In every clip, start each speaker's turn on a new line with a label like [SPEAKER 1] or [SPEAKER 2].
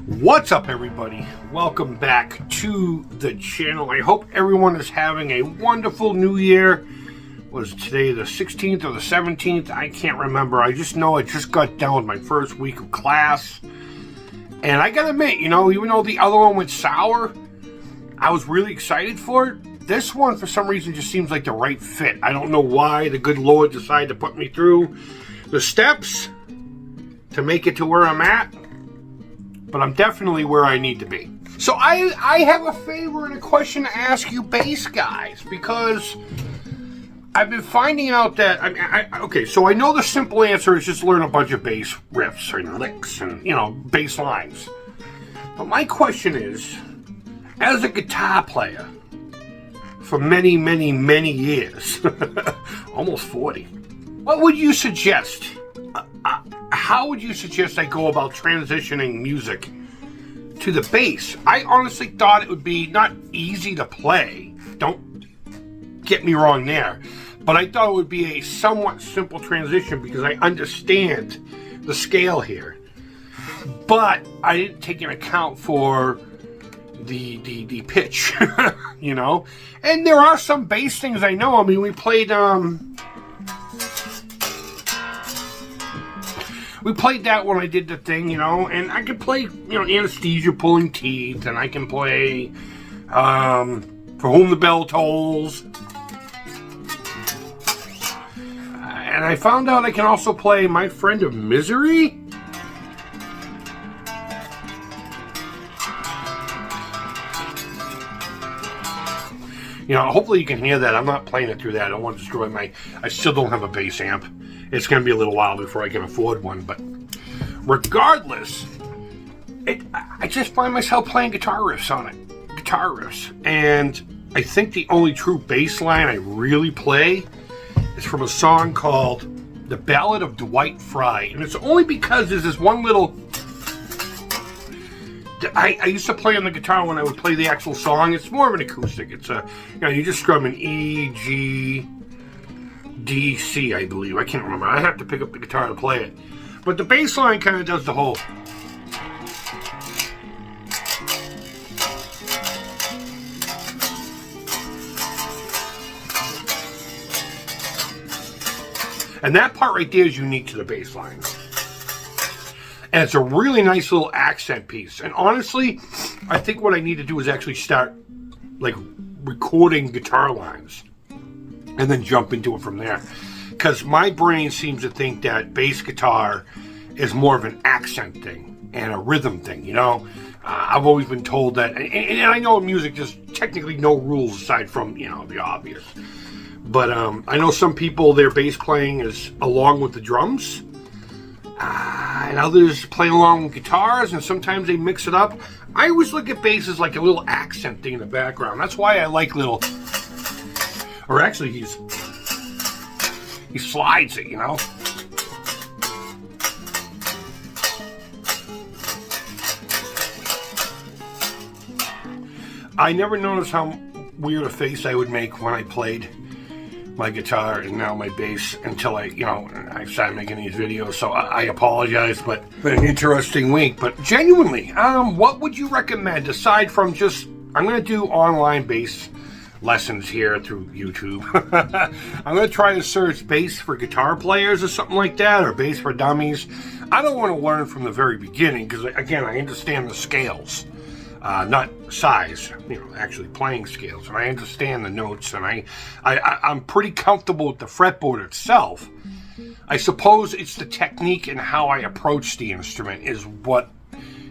[SPEAKER 1] What's up, everybody? Welcome back to the channel. I hope everyone is having a wonderful new year. Was today the 16th or the 17th? I can't remember. I just know I just got done with my first week of class. And I gotta admit, even though the other one went sour, I was really excited for it. This one, for some reason, just seems like the right fit. I don't know why the good Lord decided to put me through the steps to make it to where I'm at. But I'm definitely where I need to be. So I have a favor and a question to ask you bass guys, because I've been finding out that, okay, so I know the simple answer is just learn a bunch of bass riffs and licks and, bass lines. But my question is, as a guitar player for many, many, many years, almost 40, what would you suggest? How would you suggest I go about transitioning music to the bass? I honestly thought it would be not easy to play. Don't get me wrong there. But I thought it would be a somewhat simple transition because I understand the scale here. But I didn't take into account for the pitch, And there are some bass things I know. I mean, we played that when I did the thing, and I could play, Anesthesia, Pulling Teeth, and I can play For Whom the Bell Tolls. And I found out I can also play My Friend of Misery. Hopefully you can hear that. I'm not playing it through that. I don't want to destroy I still don't have a bass amp. It's going to be a little while before I can afford one, but regardless, I just find myself playing guitar riffs on it. Guitar riffs. And I think the only true bass line I really play is from a song called The Ballad of Dwight Fry. And it's only because there's this one little... I used to play on the guitar when I would play the actual song. It's more of an acoustic. It's you just strum an E, G, D, C, I believe. I can't remember. I have to pick up the guitar to play it. But the bass line kind of does the whole... And that part right there is unique to the bass line. And it's a really nice little accent piece. And honestly, I think what I need to do is actually start, recording guitar lines. And then jump into it from there. Because my brain seems to think that bass guitar is more of an accent thing and a rhythm thing, I've always been told that, and I know in music there's technically no rules aside from, the obvious. But I know some people, their bass playing is along with the drums. And others play along with guitars, and sometimes they mix it up. I always look at bass as like a little accent thing in the background. That's why I like little... Or actually, he slides it, I never noticed how weird a face I would make when I played my guitar and now my bass until I started making these videos. So I apologize, but an interesting week. But genuinely, what would you recommend aside from just... I'm going to do online bass lessons here through YouTube. I'm going to try to search bass for guitar players or something like that, or bass for dummies. I don't want to learn from the very beginning because, again, I understand the scales, not size, actually playing scales, and I understand the notes, and I'm pretty comfortable with the fretboard itself. I suppose it's the technique and how I approach the instrument is what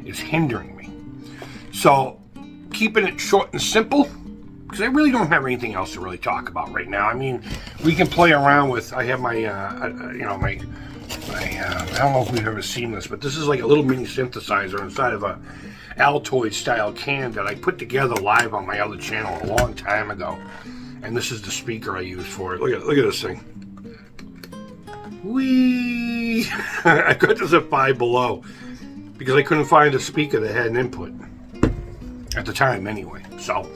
[SPEAKER 1] is hindering me. So, keeping it short and simple, because I really don't have anything else to really talk about right now. I mean, we can play around with... I have my, I don't know if we've ever seen this, but this is like a little mini synthesizer inside of a Altoid style can that I put together live on my other channel a long time ago. And this is the speaker I use for it. Look at this thing. Whee! I got this at Five Below because I couldn't find a speaker that had an input at the time anyway. So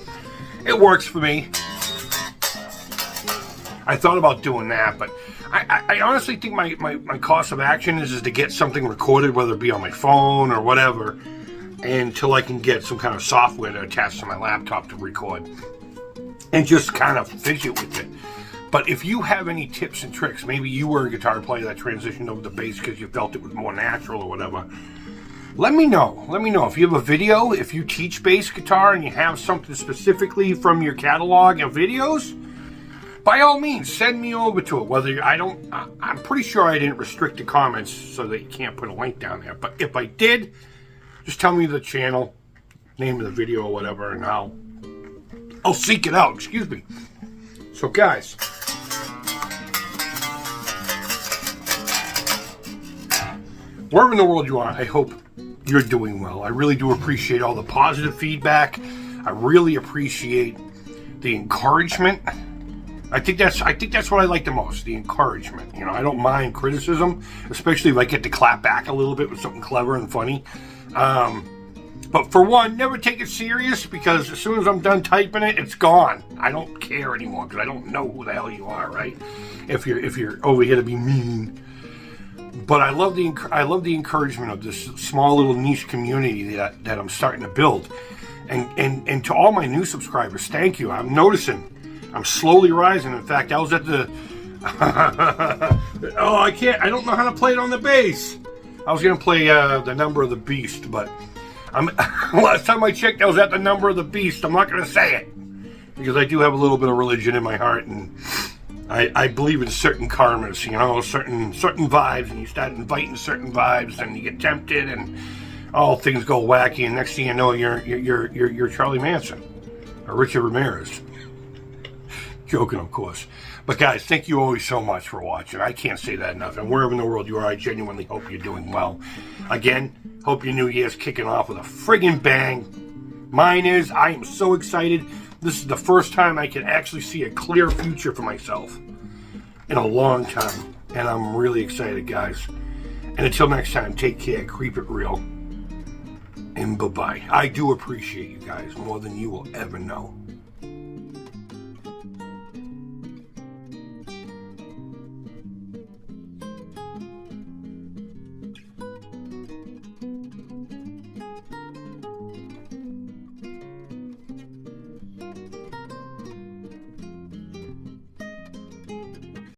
[SPEAKER 1] it works for me. I thought about doing that, but I honestly think my cost of action is to get something recorded, whether it be on my phone or whatever, until I can get some kind of software to attach to my laptop to record and just kind of fidget with it. But if you have any tips and tricks, maybe you were a guitar player that transitioned over to bass because you felt it was more natural or whatever, let me know. Let me know. If you have a video, if you teach bass guitar and you have something specifically from your catalog of videos, by all means, send me over to it. I'm pretty sure I didn't restrict the comments so that you can't put a link down there. But if I did, just tell me the channel, name of the video or whatever, and I'll seek it out. Excuse me. So guys, wherever in the world you are, I hope you're doing well. I really do appreciate all the positive feedback. I really appreciate the encouragement. I think that's what I like the most, the encouragement. You know, I don't mind criticism, especially if I get to clap back a little bit with something clever and funny. But for one, never take it serious, because as soon as I'm done typing it, it's gone. I don't care anymore because I don't know who the hell you are, right? If you're over here to be mean. But I love the encouragement of this small little niche community that I'm starting to build. And to all my new subscribers, thank you. I'm noticing I'm slowly rising. In fact, I was at the I don't know how to play it on the bass. I was gonna play the Number of the Beast, but last time I checked, I was at the Number of the Beast. I'm not gonna say it because I do have a little bit of religion in my heart, and I believe in certain karmas, you know, certain vibes, and you start inviting certain vibes, and you get tempted, and all things go wacky, and next thing you know, you're Charlie Manson or Richard Ramirez. Joking, of course. But guys, thank you always so much for watching. I can't say that enough. And wherever in the world you are, I genuinely hope you're doing well. Again, hope your new year's kicking off with a friggin' bang. Mine is. I am so excited. This is the first time I can actually see a clear future for myself in a long time. And I'm really excited, guys. And until next time, take care, keep it real, and bye-bye. I do appreciate you guys more than you will ever know.